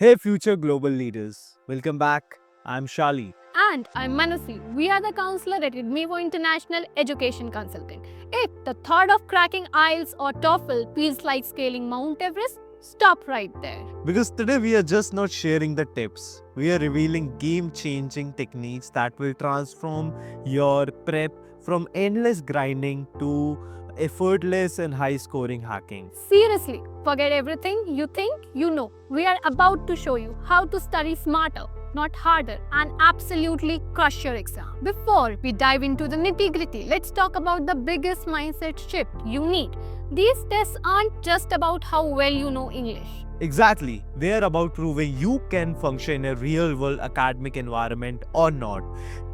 Hey, future global leaders. Welcome back. I'm Shali. And I'm Manasi. We are the counselor at Admivo International Education Consultant. If the thought of cracking IELTS or TOEFL feels like scaling Mount Everest, stop right there. Because today we are just not sharing the tips, we are revealing game changing techniques that will transform your prep from endless grinding to effortless and high scoring hacking. Seriously, forget everything you think you know. We are about to show you how to study smarter, not harder, and absolutely crush your exam. Before we dive into the nitty-gritty, let's talk about the biggest mindset shift you need. These tests aren't just about how well you know English. Exactly, they are about proving you can function in a real world academic environment or not.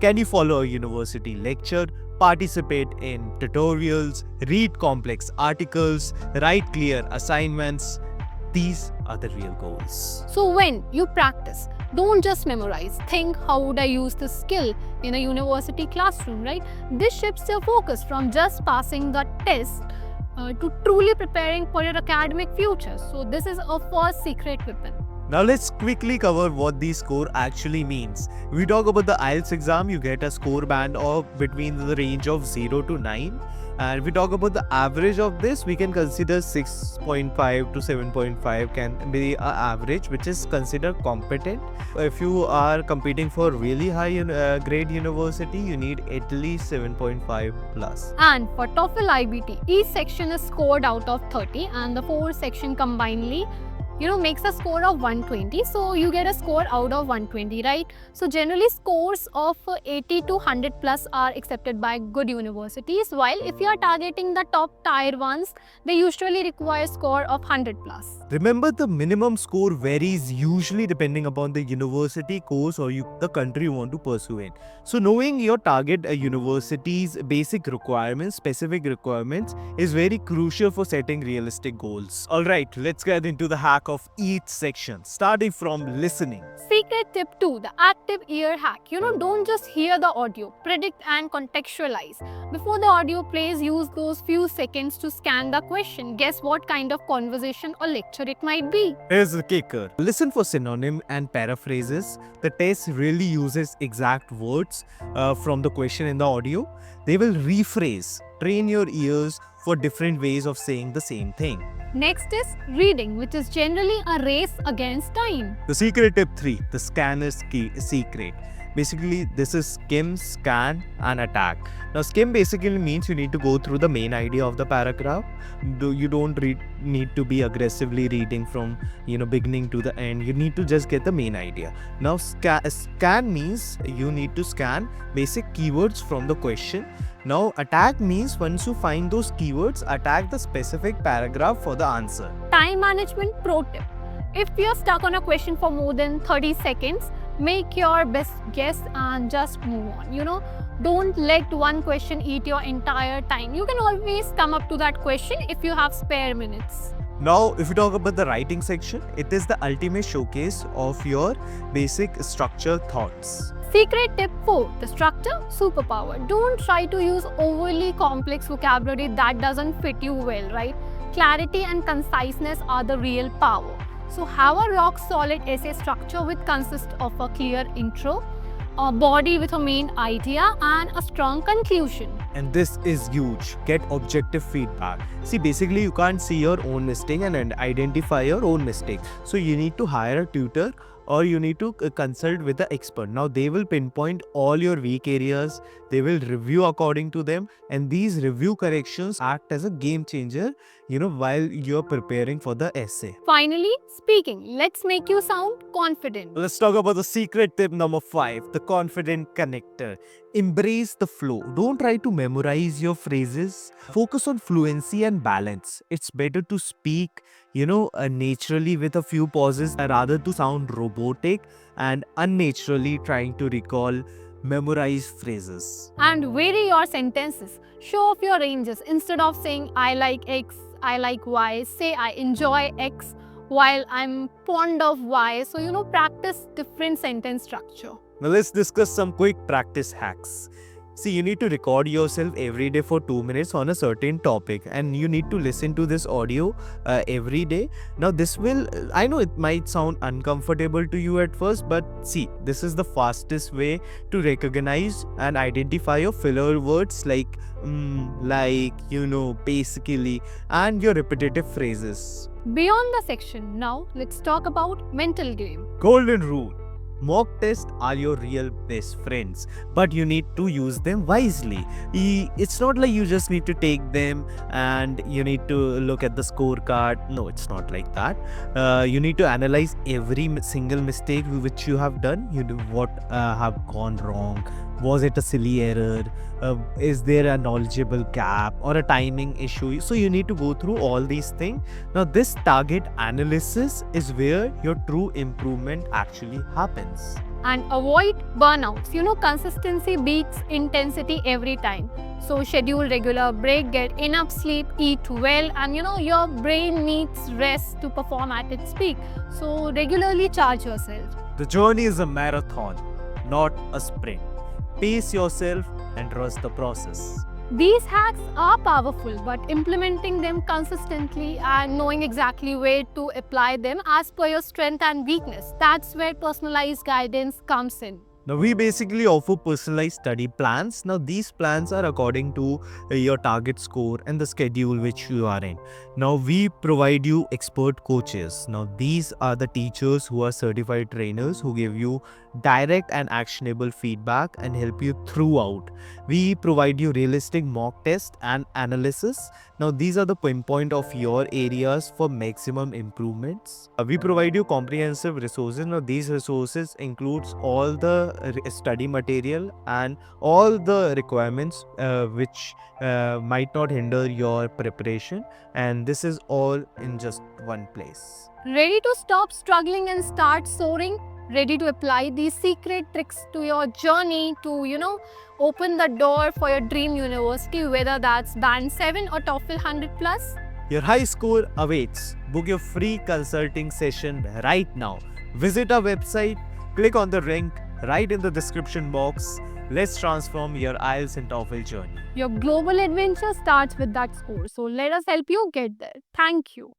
Can you follow a university lecture, participate in tutorials, read complex articles, write clear assignments? These are the real goals. So when you practice, don't just memorize. Think, how would I use this skill in a university classroom, right? This shifts your focus from just passing the test to truly preparing for your academic future. So this is a first secret weapon. Now let's quickly cover what the score actually means. If we talk about the IELTS exam, you get a score band of between the range of 0 to 9. And if we talk about the average of this, we can consider 6.5 to 7.5 can be an average, which is considered competent. If you are competing for really high grade university, you need at least 7.5 plus. And for TOEFL IBT, each section is scored out of 30 and the four section combinedly makes a score of 120. So you get a score out of 120, right? So generally scores of 80 to 100 plus are accepted by good universities, while if you are targeting the top tier ones, they usually require score of 100 plus. Remember, the minimum score varies usually depending upon the university course or the country you want to pursue in. So knowing your target university's basic requirements, specific requirements, is very crucial for setting realistic goals. Alright, let's get into the hack of each section, starting from listening. Secret tip 2, the active ear hack. Don't just hear the audio, predict and contextualize. Before the audio plays, use those few seconds to scan the question. Guess what kind of conversation or lecture it might be. Here's the kicker. Listen for synonym and paraphrases. The test really uses exact words from the question in the audio. They will rephrase. Train your ears for different ways of saying the same thing. Next is reading, which is generally a race against time. The secret tip 3, the scanner's secret. Basically, this is skim, scan, and attack. Now, skim basically means you need to go through the main idea of the paragraph. You don't need to be aggressively reading from beginning to the end. You need to just get the main idea. Now, scan means you need to scan basic keywords from the question. Now, attack means once you find those keywords, attack the specific paragraph for the answer. Time management pro tip. If you're stuck on a question for more than 30 seconds, make your best guess and just move on. Don't let one question eat your entire time. You can always come up to that question if you have spare minutes. Now, if you talk about the writing section, it is the ultimate showcase of your basic structure thoughts. Secret tip 4, the structure superpower. Don't try to use overly complex vocabulary that doesn't fit you well, right? Clarity and conciseness are the real power. So have a rock solid essay structure which consists of a clear intro, a body with a main idea, and a strong conclusion. And this is huge. Get objective feedback. See, basically you can't see your own mistake and identify your own mistake. So you need to hire a tutor or you need to consult with the expert. Now they will pinpoint all your weak areas. They will review according to them, and these review corrections act as a game changer, while you're preparing for the essay. Finally, speaking. Let's make you sound confident. Let's talk about the secret tip number 5, the confident connector. Embrace the flow. Don't try to memorize your phrases. Focus on fluency and balance. It's better to speak, naturally with a few pauses rather to sound robotic and unnaturally trying to recall memorized phrases. And vary your sentences. Show off your ranges. Instead of saying I like X, I like Y, say I enjoy X while I'm fond of Y. So, practice different sentence structure. Now let's discuss some quick practice hacks. See, you need to record yourself every day for 2 minutes on a certain topic, and you need to listen to this audio every day. Now, this will, I know it might sound uncomfortable to you at first, but see, this is the fastest way to recognize and identify your filler words like, basically, and your repetitive phrases. Beyond the section, now let's talk about mental game. Golden rule. Mock tests are your real best friends, but you need to use them wisely. It's not like you just need to take them and you need to look at the scorecard. No, it's not like that. You need to analyze every single mistake which you have done. You do what have gone wrong. Was it a silly error? Is there a knowledgeable gap or a timing issue? So you need to go through all these things. Now, this target analysis is where your true improvement actually happens. And avoid burnouts. Consistency beats intensity every time. So schedule regular break, get enough sleep, eat well, and your brain needs rest to perform at its peak. So regularly charge yourself. The journey is a marathon, not a sprint. Pace yourself and trust the process. These hacks are powerful, but implementing them consistently and knowing exactly where to apply them as per your strength and weakness, that's where personalized guidance comes in. Now, we basically offer personalized study plans. Now, these plans are according to your target score and the schedule which you are in. Now, we provide you expert coaches. Now, these are the teachers who are certified trainers who give you direct and actionable feedback and help you throughout. We provide you realistic mock test and analysis. Now, these are the pinpoint of your areas for maximum improvements. We provide you comprehensive resources. Now, these resources includes all the study material and all the requirements which might not hinder your preparation, and this is all in just one place. Ready to stop struggling and start soaring? Ready to apply these secret tricks to your journey to, open the door for your dream university, whether that's Band 7 or TOEFL 100 plus? Your high score awaits. Book your free consulting session right now. Visit our website, click on the link right in the description box. Let's transform your IELTS and TOEFL journey. Your global adventure starts with that score. So let us help you get there. Thank you.